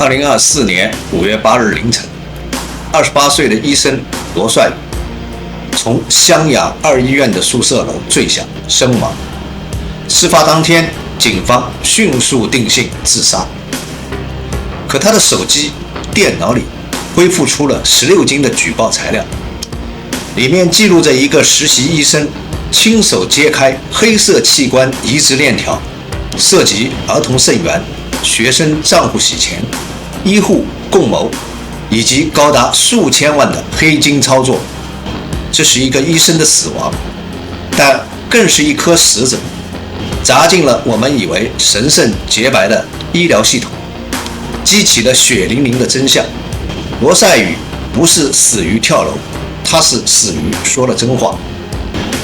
2024年5月8日凌晨，28岁的医生罗帅宇从湘雅2医院的宿舍楼坠下身亡。事发当天，警方迅速定性自杀。可他的手机、电脑里恢复出了16斤的举报材料，里面记录着一个实习医生亲手揭开黑色器官移植链条，涉及儿童肾源、学生账户洗钱、医护共谋以及高达数千万的黑金操作。这是一个医生的死亡，但更是一颗石子砸进了我们以为神圣洁白的医疗系统，激起了血淋淋的真相。罗帅宇不是死于跳楼，他是死于说了真话。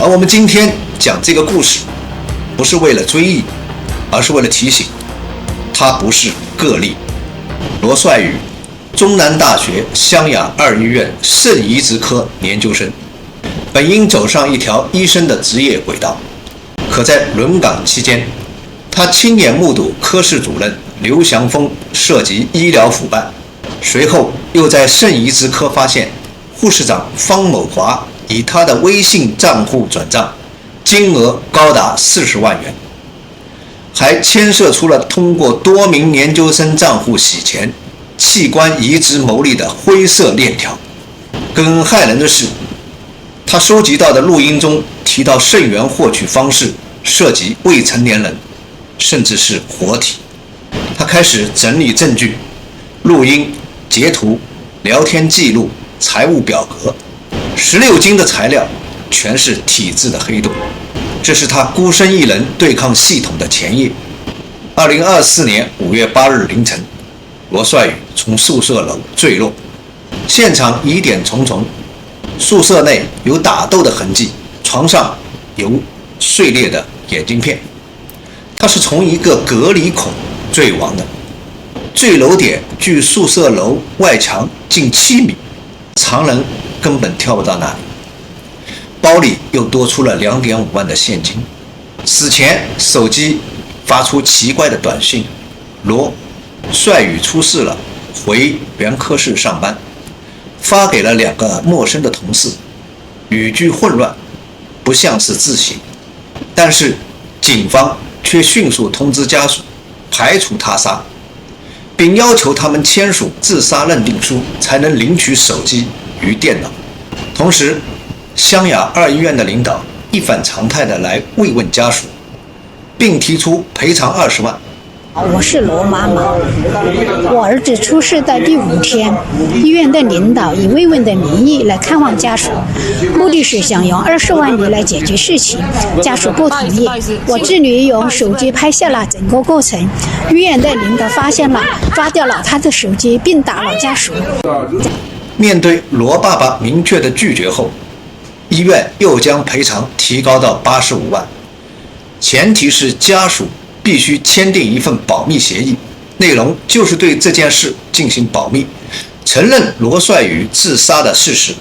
而我们今天讲这个故事，不是为了追忆，而是为了提醒，他不是个例。罗帅宇，中南大学湘雅2医院肾移植科研究生，本应走上一条医生的职业轨道，可在轮岗期间，他亲眼目睹科室主任刘祥峰涉及医疗腐败，随后又在肾移植科发现护士长方某华以他的微信账户转账，金额高达40万元，还牵涉出了通过多名研究生账户洗钱、器官移植牟利的灰色链条。更骇人的是，他收集到的录音中提到肾源获取方式涉及未成年人，甚至是活体。他开始整理证据，录音、截图、聊天记录、财务表格，16斤的材料全是体制的黑洞。这是他孤身一人对抗系统的前夜。2024年5月8日凌晨，罗帅宇从宿舍楼坠落，现场疑点重重，宿舍内有打斗的痕迹，床上有碎裂的眼镜片。他是从一个隔离孔坠亡的，坠楼点距宿舍楼外墙近7米，常人根本跳不到那里。包里又多出了2.5万的现金。死前手机发出奇怪的短信：罗帅宇出事了，回原科室上班。发给了2个陌生的同事，语句混乱，不像是自省。但是警方却迅速通知家属排除他杀，并要求他们签署自杀认定书才能领取手机与电脑。同时，湘雅2医院的领导一反常态地来慰问家属，并提出赔偿20万。我是罗妈妈，我儿子出事的第5天，医院的领导以慰问的名义来看望家属，目的是想用20万元来解决事情。家属不同意，我侄女用手机拍下了整个过程，医院的领导发现了，抓掉了他的手机，并打了家属。面对罗爸爸明确的拒绝后，医院又将赔偿提高到85万，前提是家属必须签订一份保密协议，内容就是对这件事进行保密，承认罗帅宇自杀的事实，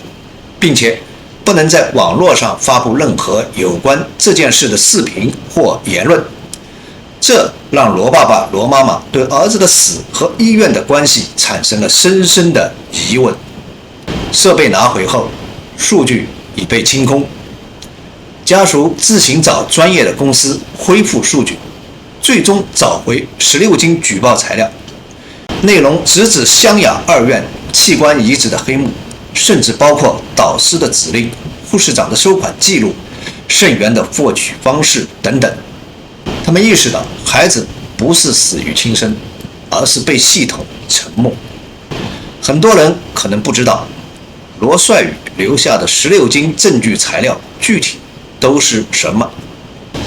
并且不能在网络上发布任何有关这件事的视频或言论。这让罗爸爸、罗妈妈对儿子的死和医院的关系产生了深深的疑问。设备拿回后，数据已被清空，家属自行找专业的公司恢复数据，最终找回16斤举报材料，内容直指湘雅2院器官移植的黑幕，甚至包括导师的指令、护士长的收款记录、肾源的获取方式等等。他们意识到孩子不是死于亲生，而是被系统沉没。很多人可能不知道，罗帅宇留下的16斤证据材料具体都是什么。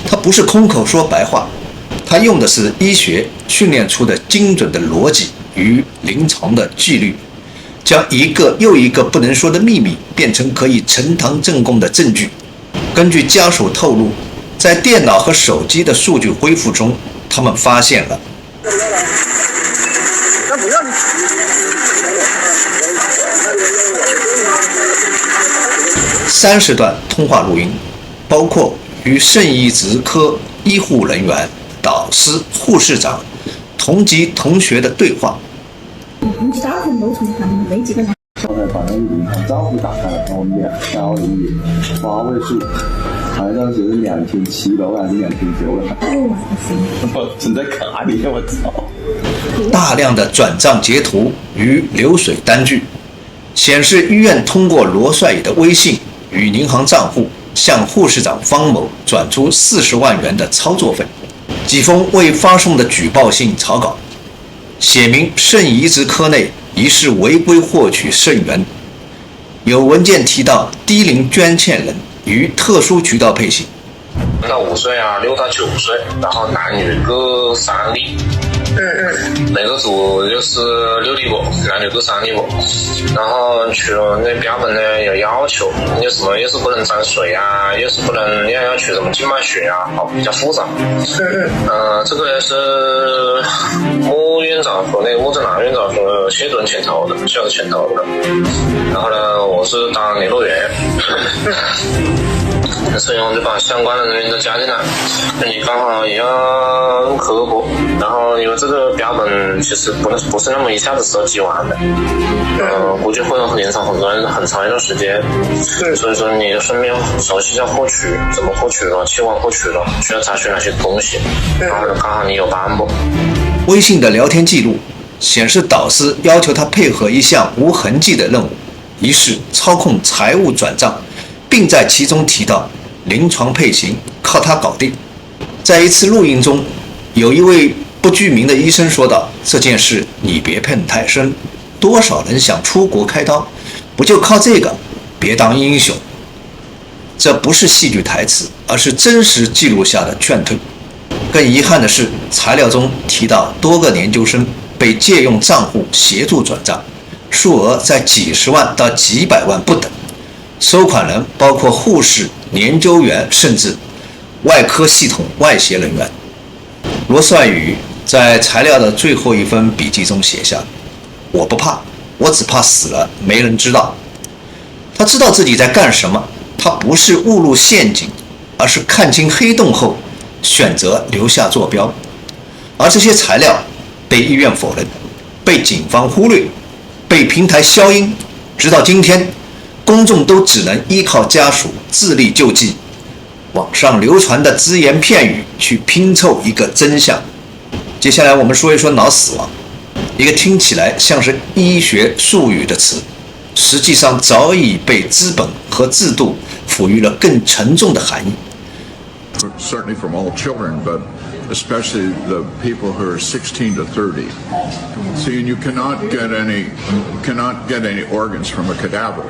他不是空口说白话，他用的是医学训练出的精准的逻辑与临床的纪律，将一个又一个不能说的秘密变成可以呈堂证供的证据。根据家属透露，在电脑和手机的数据恢复中，他们发现了30段通话录音，包括与肾移植科医护人员、导师、护士长、同级同学的对话，估计大部分都从他们那几个人。刚才把那个银行账户打开了，然后2标一8位数，好像是2700还是2900。我正在看你，我操！大量的转账截图与流水单据显示，医院通过罗帅宇的微信与银行账户向护士长方某转出40万元的操作费。几封未发送的举报信草稿，写明肾移植科内疑似违规获取肾源，有文件提到低龄捐献人于特殊渠道配型。到5岁啊，6到9岁，然后男女各3例。每个组就是6例过，男女各3例过。然后取了那标本呢有要求，有什么又是不能沾水啊，又是不能要取什么静脉血啊，好比较复杂。这个是穆院长和那个穆正南院长和谢主任牵头的，需要牵头的。然后呢，我是当联络员。所以我就把相关的人员都加进来，你刚好也要科普。然后因为这个标本其实不是那么一下子收集完的，估计会延长很长一段时间。所以说你顺便熟悉一下获取，怎么获取的，器官获取的，需要查询哪些东西，然后刚好你有帮补。微信的聊天记录显示，导师要求他配合一项无痕迹的任务，一是操控财务转账，并在其中提到临床配型靠他搞定。在一次录音中，有一位不具名的医生说道：“这件事你别碰太深，多少人想出国开刀，不就靠这个？别当英雄。”这不是戏剧台词，而是真实记录下的劝退。更遗憾的是，材料中提到多个研究生被借用账户协助转账，数额在几十万到几百万不等。收款人包括护士、研究员，甚至外科系统外协人员。罗帅宇在材料的最后一份笔记中写下：“我不怕，我只怕死了没人知道。”他知道自己在干什么，他不是误入陷阱，而是看清黑洞后选择留下坐标。而这些材料被医院否认，被警方忽略，被平台消音，直到今天公众都只能依靠家属自力救济，网上流传的只言片语去拼凑一个真相。接下来我们说一说脑死亡，一个听起来像是医学术语的词，实际上早已被资本和制度赋予了更沉重的含义。Certainly from all children, but especially the people who are 16 to 30. See, and you cannot get any organs from a cadaver.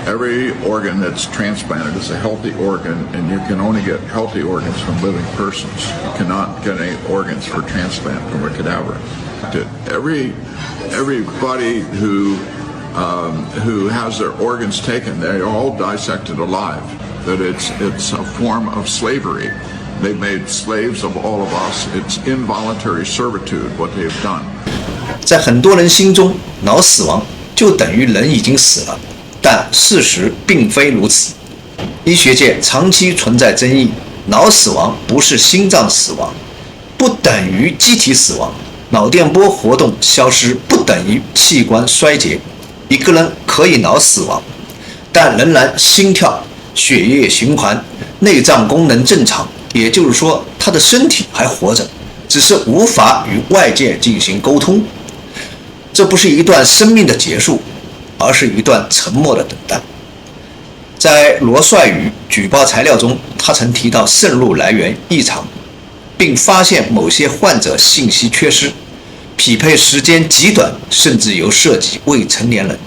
Every organ that's transplanted is a healthy organ, and you can only get healthy organs from living persons. You cannot get any organs for transplant from a cadaver. Everybody who has their organs taken, they're all dissected alive. That it's a form of slavery. They've made slaves of all of us. It's involuntary servitude, what they've done. 在很多人心中，脑死亡就等于人已经死了，但事实并非如此。医学界长期存在争议，脑死亡不是心脏死亡，不等于机体死亡，脑电波活动消失不等于器官衰竭。一个人可以脑死亡，但仍然心跳、血液循环、内脏功能正常，也就是说他的身体还活着，只是无法与外界进行沟通。这不是一段生命的结束，而是一段沉默的等待。在罗帅宇举报材料中，他曾提到渗入来源异常，并发现某些患者信息缺失，匹配时间极短，甚至有涉及未成年人。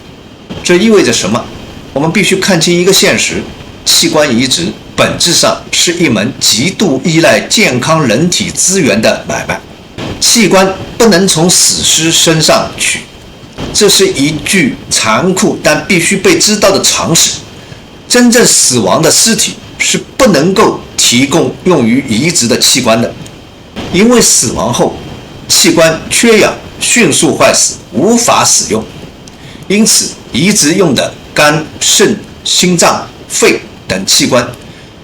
这意味着什么？我们必须看清一个现实：器官移植本质上是一门极度依赖健康人体资源的买卖，器官不能从死尸身上取，这是一句残酷但必须被知道的常识。真正死亡的尸体是不能够提供用于移植的器官的，因为死亡后器官缺氧迅速坏死，无法使用。因此移植用的肝、肾、心脏、肺等器官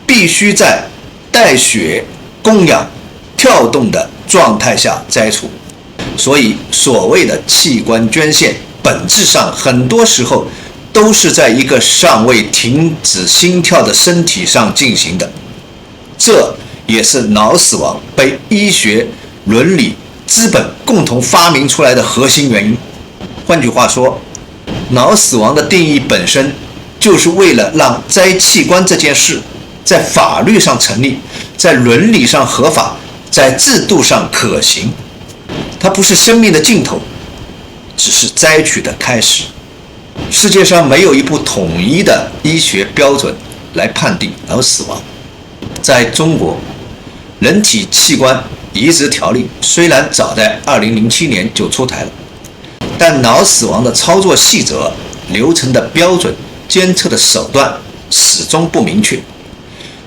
必须在带血、供氧、跳动的状态下摘除。所以，所谓的器官捐献，本质上很多时候都是在一个尚未停止心跳的身体上进行的。这也是脑死亡被医学、伦理、资本共同发明出来的核心原因。换句话说，脑死亡的定义本身就是为了让摘器官这件事在法律上成立，在伦理上合法，在制度上可行。它不是生命的尽头，只是摘取的开始。世界上没有一部统一的医学标准来判定脑死亡。在中国，人体器官移植条例虽然早在2007年就出台了，但脑死亡的操作细则、流程的标准、监测的手段始终不明确，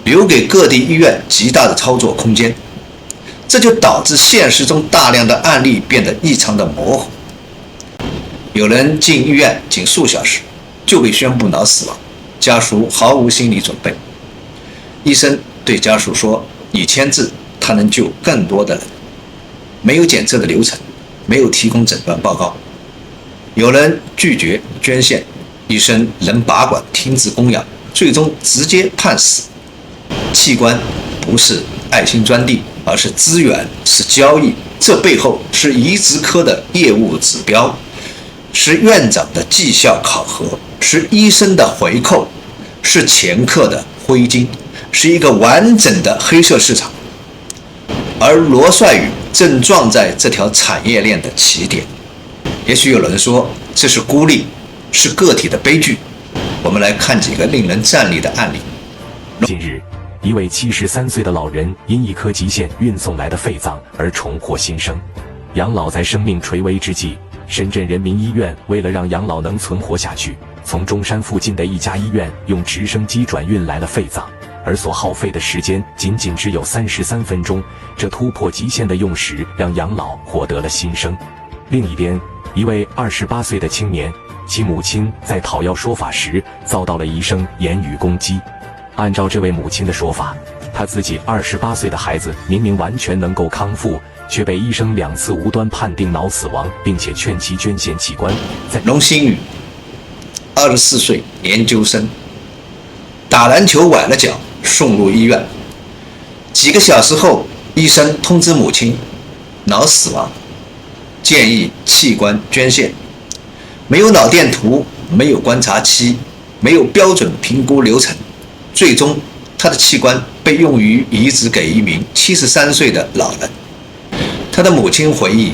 留给各地医院极大的操作空间。这就导致现实中大量的案例变得异常的模糊。有人进医院仅数小时就被宣布脑死亡，家属毫无心理准备。医生对家属说：“你签字，他能救更多的人。”没有检测的流程，没有提供诊断报告。有人拒绝捐献，医生仍拔管停止供养，最终直接判死。器官不是爱心专递，而是资源，是交易。这背后是移植科的业务指标，是院长的绩效考核，是医生的回扣，是掮客的灰金，是一个完整的黑色市场。而罗帅宇正撞在这条产业链的起点。也许有人说这是孤立，是个体的悲剧。我们来看几个令人战栗的案例。近日，一位73岁的老人因一颗极限运送来的肺脏而重获新生。杨老在生命垂危之际，深圳人民医院为了让杨老能存活下去，从中山附近的一家医院用直升机转运来了肺脏，而所耗费的时间仅仅只有33分钟。这突破极限的用时让杨老获得了新生。另一边，一位28岁的青年，其母亲在讨要说法时遭到了医生言语攻击。按照这位母亲的说法，她自己28岁的孩子明明完全能够康复，却被医生2次无端判定脑死亡，并且劝其捐献器官。龙新宇，24岁，研究生，打篮球崴了脚，送入医院。几个小时后，医生通知母亲脑死亡，建议器官捐献。没有脑电图，没有观察期，没有标准评估流程，最终他的器官被用于移植给一名73岁的老人。他的母亲回忆，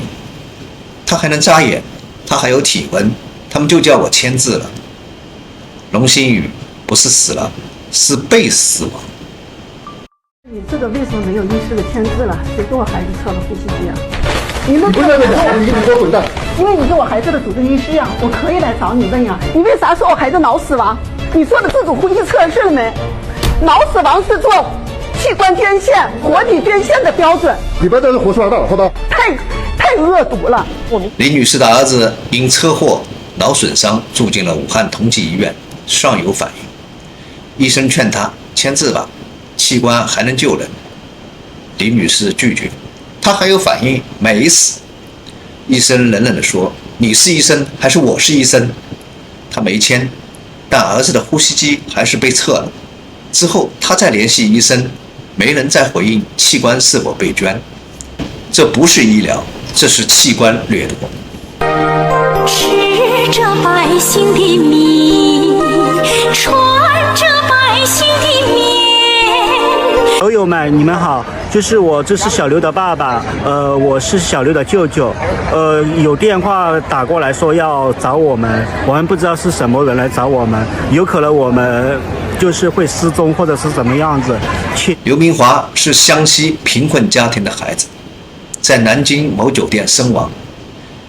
他还能眨眼，他还有体温，他们就叫我签字了。龙新宇不是死了，是被死亡。你这个为什么没有医师的签字了？谁给我孩子测了呼吸机啊？你们不是你给我滚蛋！因为你是我孩子的主治医师呀，我可以来找你问呀。你为啥说我孩子脑死亡？你做的自主呼吸测试了没？脑死亡是做器官捐献、活体捐献的标准。你别在这胡说八道，好吧？太恶毒了。李女士的儿子因车祸脑损伤住进了武汉同济医院，尚有反应。医生劝他签字吧，器官还能救人。李女士拒绝，她还有反应，没死。医生冷冷地说：“你是医生还是我是医生？”她没签，但儿子的呼吸机还是被测了。之后她再联系医生，没人再回应器官是否被捐。这不是医疗，这是器官掠夺。吃着百姓的米，穿着百姓的棉。友友们，你们好，这是小刘的爸爸，我是小刘的舅舅，有电话打过来说要找我们不知道是什么人来找我们，有可能我们就是会失踪或者是怎么样子。刘明华是湘西贫困家庭的孩子，在南京某酒店身亡，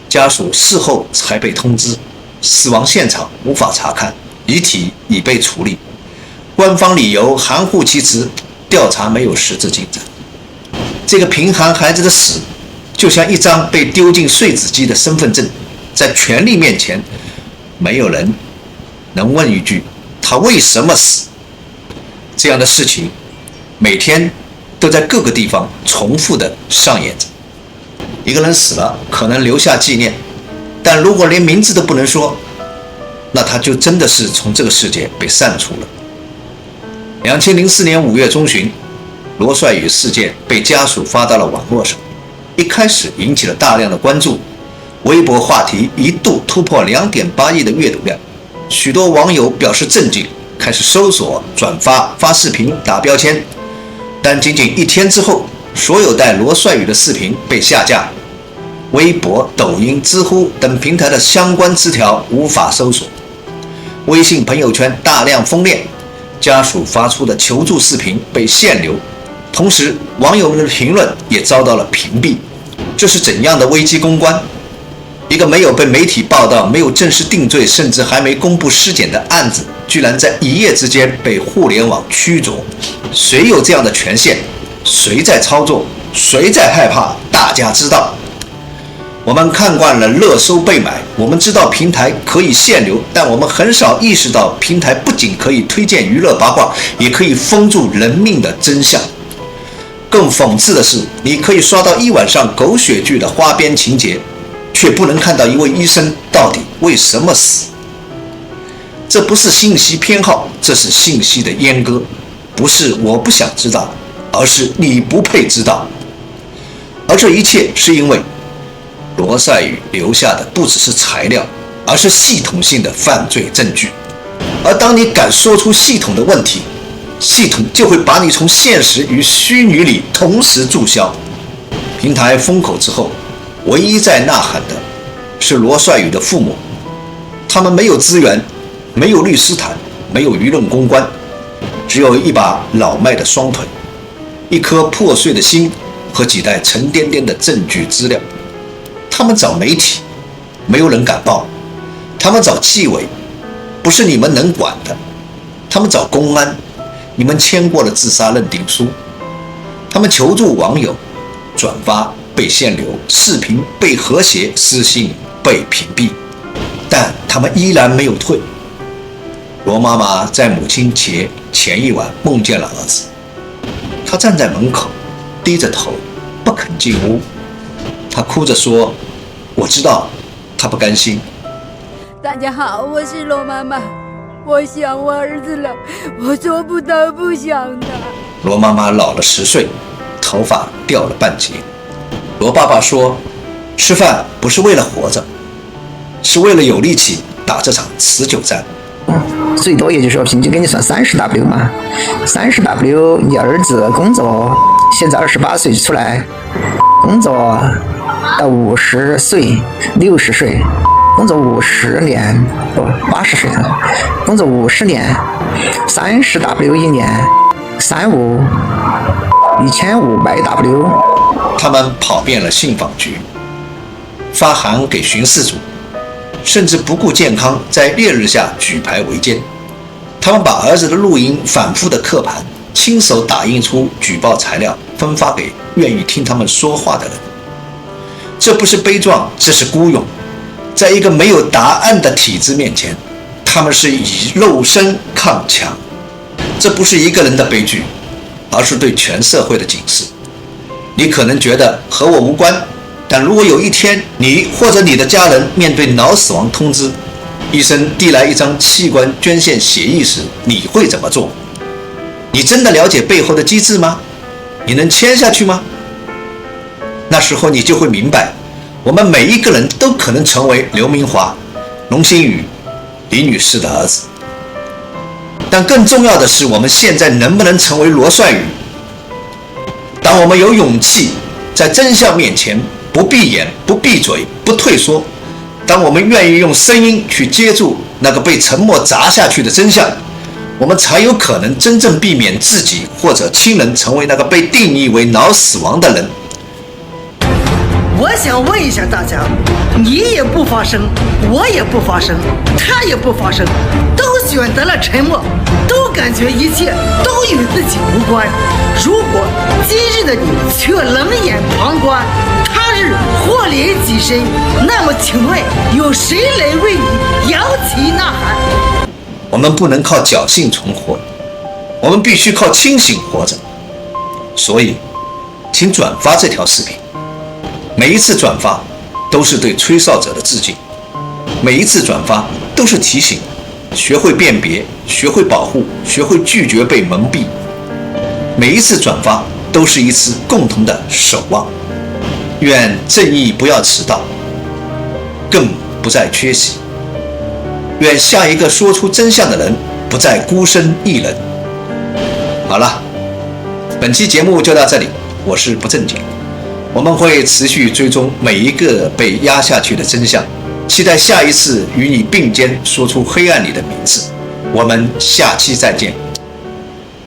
家属事后才被通知，死亡现场无法查看，遗体已被处理，官方理由含糊其辞，调查没有实质进展。这个贫寒孩子的死，就像一张被丢进碎纸机的身份证，在权力面前，没有人能问一句他为什么死。这样的事情每天都在各个地方重复地上演着。一个人死了，可能留下纪念，但如果连名字都不能说，那他就真的是从这个世界被删除了。2004年5月中旬，罗帅宇事件被家属发到了网络上，一开始引起了大量的关注，微博话题一度突破2.8亿的阅读量，许多网友表示震惊，开始搜索、转发、发视频、打标签。但仅仅1天之后，所有带罗帅宇的视频被下架，微博、抖音、知乎等平台的相关词条无法搜索，微信朋友圈大量封链，家属发出的求助视频被限流，同时网友们的评论也遭到了屏蔽。这是怎样的危机公关？一个没有被媒体报道、没有正式定罪，甚至还没公布尸检的案子，居然在一夜之间被互联网驱逐。谁有这样的权限？谁在操作？谁在害怕大家知道？我们看惯了热搜被买，我们知道平台可以限流，但我们很少意识到平台不仅可以推荐娱乐八卦，也可以封住人命的真相。更讽刺的是，你可以刷到一晚上狗血剧的花边情节，却不能看到一位医生到底为什么死。这不是信息偏好，这是信息的阉割。不是我不想知道，而是你不配知道。而这一切是因为罗帅宇留下的不只是材料，而是系统性的犯罪证据。而当你敢说出系统的问题，系统就会把你从现实与虚拟里同时注销。平台封口之后，唯一在呐喊的是罗帅宇的父母，他们没有资源，没有律师团，没有舆论公关，只有一把老迈的双腿，一颗破碎的心和几袋沉甸甸的证据资料。他们找媒体，没有人敢报；他们找纪委，不是你们能管的；他们找公安，你们签过了自杀认定书；他们求助网友，转发被限流，视频被和谐，私信被屏蔽，但他们依然没有退。罗妈妈在母亲节前一晚梦见了儿子，他站在门口，低着头，不肯进屋。他哭着说：“我知道，他不甘心。”大家好，我是罗妈妈，我想我儿子了，我做不到不想他。罗妈妈老了10岁，头发掉了半截。罗爸爸说：“吃饭不是为了活着，是为了有力气打这场持久战。”最多也就是说平均给你算30W 嘛，30W 你儿子工作现在28岁出来，工作到50岁、60岁，工作50年不80岁，工作50年，30W 一年，1500W。他们跑遍了信访局，发函给巡视组，甚至不顾健康，在烈日下举牌维艰。他们把儿子的录音反复的刻盘，亲手打印出举报材料，分发给愿意听他们说话的人。这不是悲壮，这是孤勇。在一个没有答案的体制面前，他们是以肉身抗强。这不是一个人的悲剧，而是对全社会的警示。你可能觉得和我无关，但如果有一天你或者你的家人面对脑死亡通知，医生递来一张器官捐献协议时，你会怎么做？你真的了解背后的机制吗？你能签下去吗？那时候你就会明白，我们每一个人都可能成为刘明华、龙星宇、李女士的儿子。但更重要的是，我们现在能不能成为罗帅宇？当我们有勇气在真相面前不闭眼、不闭嘴、不退缩，当我们愿意用声音去接住那个被沉默砸下去的真相，我们才有可能真正避免自己或者亲人成为那个被定义为脑死亡的人。我想问一下大家，你也不发声，我也不发声，他也不发声，都选择了沉默，都感觉一切都与自己无关。如果今日的你却冷眼旁观，他日祸临己身，那么请问有谁来为你摇旗呐喊？我们不能靠侥幸存活，我们必须靠清醒活着。所以请转发这条视频，每一次转发都是对吹哨者的致敬，每一次转发都是提醒，学会辨别，学会保护，学会拒绝被蒙蔽。每一次转发都是一次共同的守望。愿正义不要迟到，更不再缺席。愿下一个说出真相的人不再孤身一人。好了，本期节目就到这里，我是不正经，我们会持续追踪每一个被压下去的真相，期待下一次与你并肩说出黑暗里的名字。我们下期再见。